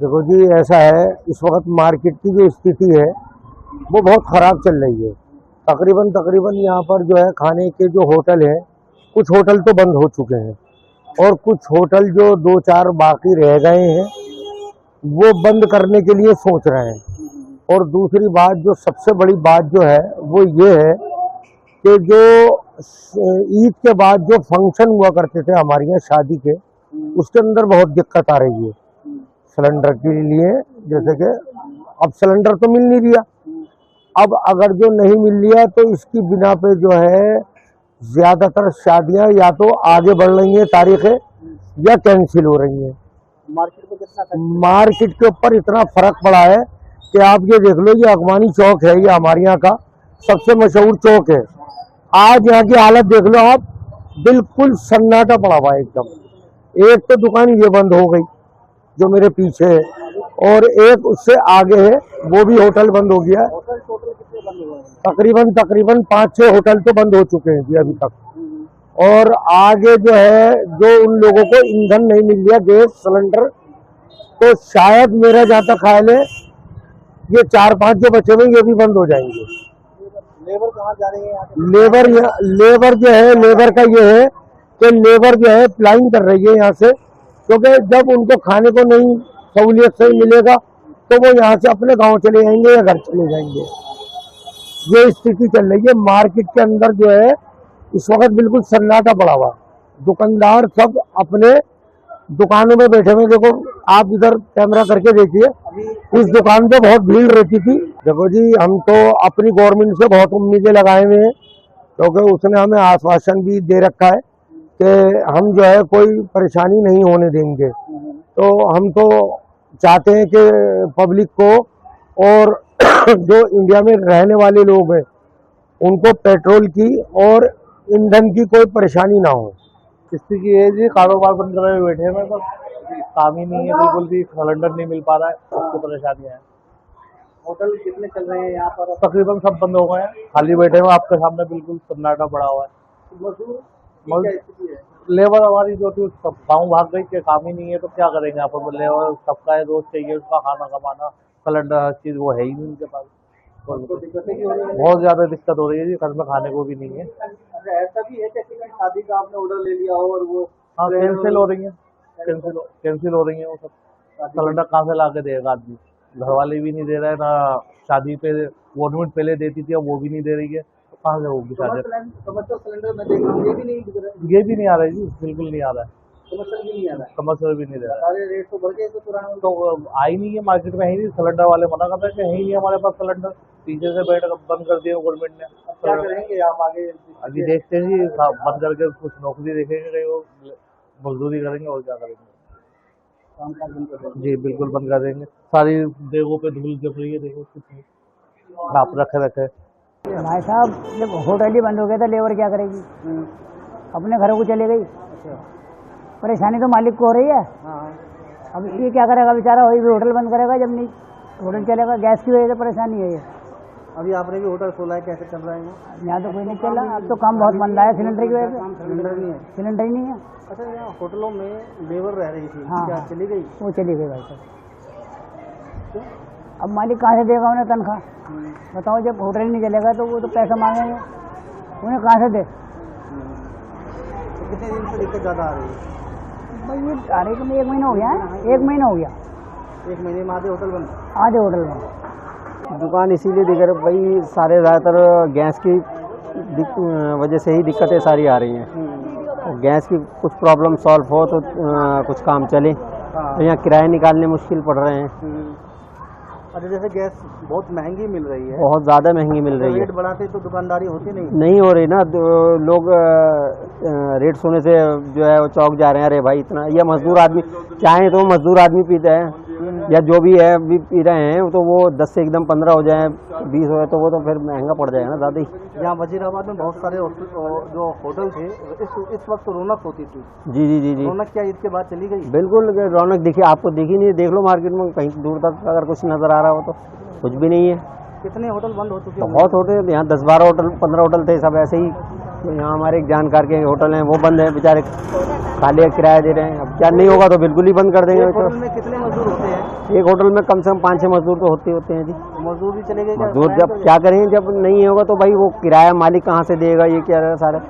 देखो जी, ऐसा है, इस वक्त मार्केट की जो स्थिति है वो बहुत ख़राब चल रही है। तकरीबन यहाँ पर जो है खाने के जो होटल हैं, कुछ होटल तो बंद हो चुके हैं और कुछ होटल जो 2-4 बाकी रह गए हैं वो बंद करने के लिए सोच रहे हैं। और दूसरी बात, जो सबसे बड़ी बात जो है वो ये है कि जो ईद के बाद जो फंक्शन हुआ करते थे हमारे यहाँ शादी के, उसके अंदर बहुत दिक्कत आ रही है सिलेंडर के लिए। जैसे कि अब सिलेंडर तो मिल नहीं रहा, अब अगर जो नहीं मिल रहा तो इसकी बिना पे जो है ज़्यादातर शादियां या तो आगे बढ़ रही हैं तारीखें या कैंसिल हो रही हैं। मार्केट के ऊपर इतना फर्क पड़ा है कि आप ये देख लो, ये अगवानी चौक है, ये हमारे यहाँ का सबसे मशहूर चौक है। आज यहाँ की हालत देख लो आप, बिल्कुल सन्नाटा पड़ा हुआ है एकदम। एक तो दुकान ये बंद हो गई जो मेरे पीछे है, और एक उससे आगे है वो भी होटल बंद हो गया। तकरीबन 5-6 होटल तो बंद हो चुके हैं जी अभी तक। और आगे जो है, जो उन लोगों को ईंधन नहीं मिल रहा, गैस सिलेंडर, तो शायद मेरा जहाँ तक ख्याल है ये 4-5 जो बचे हुए ये भी बंद हो जाएंगे। लेबर कहाँ जा रही है? लेबर जो है, लेबर का ये है कि लेबर जो है फ्लाइंग कर रही है यहाँ से, क्योंकि जब उनको खाने को नहीं सहूलियत से मिलेगा तो वो यहाँ से अपने गांव चले जाएंगे या घर चले जाएंगे। ये स्थिति चल रही है मार्केट के अंदर। जो है इस वक्त बिल्कुल सन्नाटा पड़ा हुआ, दुकानदार सब अपने दुकानों में बैठे हुए। देखो आप इधर कैमरा करके देखिए, इस दुकान पे बहुत भीड़ रहती थी। देखो जी, हम तो अपनी गवर्नमेंट से बहुत उम्मीदें लगाए हुए हैं, क्योंकि उसने हमें आश्वासन भी दे रखा है कि हम जो है कोई परेशानी नहीं होने देंगे। तो हम तो चाहते हैं कि पब्लिक को और जो इंडिया में रहने वाले लोग हैं उनको पेट्रोल की और ईंधन की कोई परेशानी ना हो। स्थिति ये जी, कारोबार बंद करे बैठे हैं, तो काम ही नहीं है, बिल्कुल भी सिलेंडर नहीं मिल पा रहा है, उसकी परेशानियाँ हैं। होटल कितने चल रहे हैं यहाँ पर? तकरीबन सब बंद हो गए हैं, खाली बैठे हुए आपके सामने, बिल्कुल सन्नाटा पड़ा हुआ है। लेबर हमारी जो थी सब गाँव भाग गई कि काम ही नहीं है, तो क्या करेंगे यहाँ पर? लेबर सबका है, रोज चाहिए उसका खाना कमाना, सिलेंडर हर चीज़ वो है ही नहीं उनके पास। बहुत ज़्यादा दिक्कत हो रही है जी, घर में खाने को भी नहीं है। ऐसा भी है कि शादी का आपने ऑर्डर ले लिया हो और वो कैंसिल हो रही है, कैंसिल हो रही है वो सब। सिलेंडर कहाँ से ला के देगा आदमी? घर वाले भी नहीं दे रहे, ना शादी पे गवर्नमेंट पहले देती थी, अब वो भी नहीं दे रही है, तो कहाँ से होगी शादी? सिलेंडर में देख रहा हूँ, ये भी नहीं आ रहा है जी, बिल्कुल नहीं आ रहा है। कमर्शियल भी नहीं दे रहा है। सारे रेट तो बढ़ गए, तो आ ही नहीं है मार्केट में, है ही नहीं। सिलेंडर वाले मना कर रहे हैं कि है ही नहीं हमारे पास सिलेंडर, पीछे से बैठ बंद कर दिया गवर्नमेंट ने। क्या करेंगे आप आगे? अभी देखते हैं जी, बंद करके कुछ नौकरी देखेंगे, कहीं वो मजदूरी करेंगे और क्या करेंगे। जी बिल्कुल बंद कर देंगे। सारी देगों पे धूल जम रही है, देखो कुछ आप रखे। भाई साहब, जब होटल ही बंद हो गया था, लेबर क्या करेगी? अपने घरों को चले गई। परेशानी तो मालिक को हो रही है। अब ये क्या करेगा बेचारा? वही भी होटल बंद करेगा, जब नहीं होटल चलेगा। गैस की वजह से परेशानी है ये। अभी आपने भी होटल खोला है, कैसे चल रहा है? यहाँ तो कोई नहीं चल रहा, अब तो काम बहुत मंदा है सिलेंडर की वजह से। सिलेंडर नहीं है, सिलेंडर ही नहीं है। अच्छा, यहाँ होटलों में लेबर रह रही थी, हाँ, क्या चली गई? वो चली गई भाई साहब। अब मालिक कहाँ से देगा उन्हें तनख्वाह? बताओ, जब होटल नहीं चलेगा तो वो तो पैसा मांगेंगे, उन्हें कहाँ से दे? कितने दिन से दिक्कत ज़्यादा आ रही है? भाई ये आ रही तो 1 महीना हो गया है। 1 महीना हो गया। 1 महीने में आधे होटल बंद? आधे होटल बंद। दुकान इसीलिए दिख रही भाई, सारे ज़्यादातर गैस की वजह से ही दिक्कतें सारी आ रही हैं। गैस की कुछ प्रॉब्लम सॉल्व हो तो कुछ काम चले, तो यहाँ किराए निकालने मुश्किल पड़ रहे हैं। अच्छा, जैसे गैस बहुत महंगी मिल रही है, बहुत ज़्यादा महंगी मिल रही है। रेट बढ़ाते तो दुकानदारी होती नहीं हो रही ना। लोग रेट सुनने से जो है वो चौक जा रहे हैं। अरे भाई इतना, या मजदूर आदमी चाहे तो मजदूर आदमी पीते हैं या जो भी है भी पी रहे हैं, तो वो 10 से एकदम 15 हो जाए, 20 हो जाए, तो वो तो फिर महंगा पड़ जाएगा ना ज़्यादा ही। यहाँ वजीराबाद में बहुत सारे जो होटल थे, इस वक्त रौनक होती थी। जी। रौनक क्या ईद के बाद चली गई? बिल्कुल रौनक दिखी आपको? दिखी नहीं। देख लो मार्केट में कहीं दूर तक अगर कुछ नज़र आ रहा हो तो कुछ भी नहीं है। कितने होटल बंद हो चुके हैं? बहुत होटल, यहाँ 10-12 होटल 15 होटल थे, सब ऐसे ही। तो यहाँ हमारे एक जानकार के होटल हैं, वो बंद है, बेचारे खाली किराया दे रहे हैं। अब क्या नहीं होगा तो बिल्कुल ही बंद कर देंगे। होटल में कितने मजदूर होते हैं? एक होटल में कम से कम 5-6 मजदूर तो होते हैं जी। मजदूर भी चले गए क्या? मजदूर जब क्या करेंगे, जब नहीं होगा तो भाई वो किराया मालिक कहाँ से देगा, ये क्या है सारा।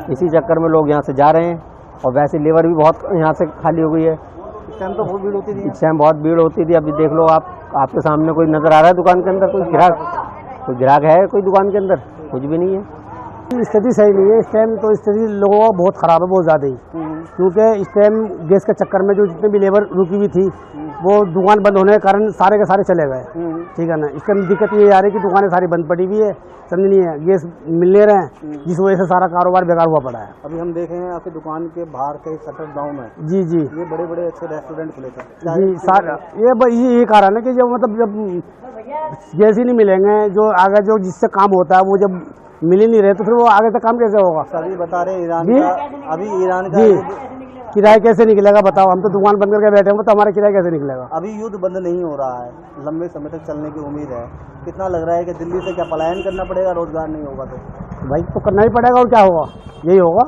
इसी चक्कर में लोग यहाँ से जा रहे हैं और वैसे लेबर भी बहुत यहाँ से खाली हो गई है। इस टाइम तो बहुत भीड़ होती थी। इस टाइम बहुत भीड़ होती थी। अभी देख लो आप, आपके सामने कोई नजर आ रहा है दुकान के अंदर? कोई ग्राहक है कोई दुकान के अंदर? कुछ भी नहीं है। स्थिति सही नहीं है इस टाइम, तो स्थिति लोगों का बहुत खराब है, बहुत ज़्यादा ही। क्योंकि इस टाइम गैस के चक्कर में जो जितने भी लेबर रुकी हुई थी वो दुकान बंद होने के कारण सारे के सारे चले गए, ठीक है ना। इस टाइम दिक्कत ये आ रही है कि दुकानें सारी बंद पड़ी हुई है, समझ नहीं है, गैस मिल नहीं रहे हैं, जिस वजह से सारा कारोबार बेकार हुआ पड़ा है। अभी हम देख रहे हैं आपकी दुकान के बाहर कई शटर डाउन है। जी जी ये बड़े बड़े अच्छे रेस्टोरेंट खुले थे जी, सारा ये कारण है कि जब मतलब जब गैस ही नहीं मिलेंगे, जो आगे जो जिससे काम होता है वो जब मिल ही नहीं रहे तो फिर वो आगे तक काम कैसे होगा? सभी बता रहे हैं ईरान जी? का, अभी ईरान का किराया कैसे निकलेगा बताओ? हम तो दुकान बंद करके बैठे हैं, तो हमारा किराया कैसे निकलेगा? अभी युद्ध बंद नहीं हो रहा है, लंबे समय तक चलने की उम्मीद है। कितना लग रहा है कि दिल्ली से क्या पलायन करना पड़ेगा, रोजगार नहीं होगा तो? भाई तो करना ही पड़ेगा, और क्या होगा, यही होगा।